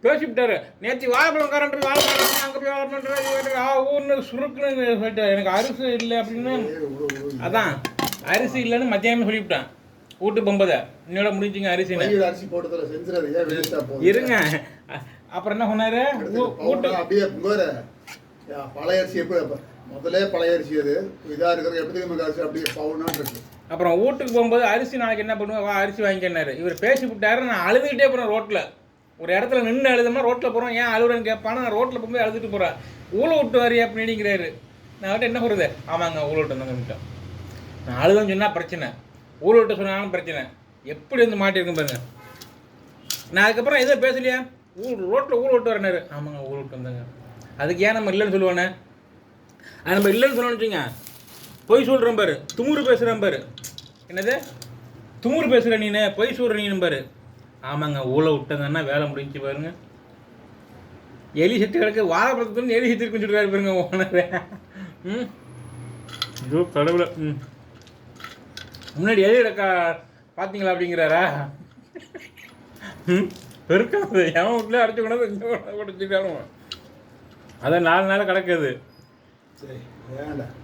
பேசிவிட்டாரு. நேற்று வாழைப்பழம் கரண்ட் வாழைப்பழம் அங்கே போய் வாழைப்பழம் ஊர்னு சுருக்குன்னு சொல்லிட்டு எனக்கு அரிசி இல்லை அப்படின்னு. அதான் அரிசி இல்லைன்னு மத்தியானம் சொல்லிவிட்டேன். வீட்டு பொம்பதை இன்னோட முடிஞ்சுங்க அரிசி இருங்க. அப்புறம் என்ன சொன்னாரு, வீட்டு பழைய அரிசி எப்படி முதல்ல பழைய அரிசி அது இதாக இருக்கிற எப்படி அரிசி அப்படியே பவுனான்னு இருக்கு. அப்புறம் வீட்டுக்கு போகும்போது அரிசி நாளைக்கு என்ன பண்ணுவேன், வா அரிசி வாங்கிக்கினாரு. இவர் பேசி விட்டாரு. நான் அழுதுகிட்டே போகிறேன். ரோட்டில் ஒரு இடத்துல நின்று எழுதுமா, ரோட்டில் போகிறோம். ஏன் அழுகுறேன்னு கேட்பானா, நான் ரோட்டில் போகும்போது அழுதுட்டு போகிறேன். ஊழ விட்டு வரி அப்படிங்கிறாரு. நான் கிட்ட என்ன சொல்கிறது, ஆமாங்க ஊழ விட்டு வந்தாங்க. நான் அழுதுன்னு சொன்னால் பிரச்சனை, ஊழ விட்டு சொன்னாலும் பிரச்சனை. எப்படி வந்து மாட்டியிருக்கும் பாருங்க. நான் அதுக்கப்புறம் எதுவும் பேசலையா, ரோட்டில் ஊழ விட்டு வரனாரு. ஆமாங்க ஊழ விட்டு வந்தாங்க. அதுக்கு ஏன் நம்ம இல்லைன்னு சொல்லுவானே, அது நம்ம இல்லைன்னு சொல்லணும்னு வச்சுங்க. பொய் சொல்கிறேன் பாரு, துமுறு பேசுகிறேன் பாரு. என்னது துமுறு பேசுகிற நீனு, பொய் சொல்கிற நீனு பாரு. ஆமாங்க ஊழ விட்டங்கன்னா வேலை முடிஞ்சு பாருங்க. எலி செத்து கிடக்கு, வாழைப்பழத்துக்கு எலி செத்து இருக்குன்னு சொல்லிட்டு பாருங்க ஓனரு. ஐயோ கடவுளை. முன்னாடி எலி கிடக்கா பார்த்தீங்களா அப்படிங்கிறாரா. பெருக்காது எவன் வீட்டிலே அடிச்சு கொண்டாந்து இந்த உடச்சிட்டாலும். அதான் 4 நாள் கிடக்குது. சரி வேண்டாம்.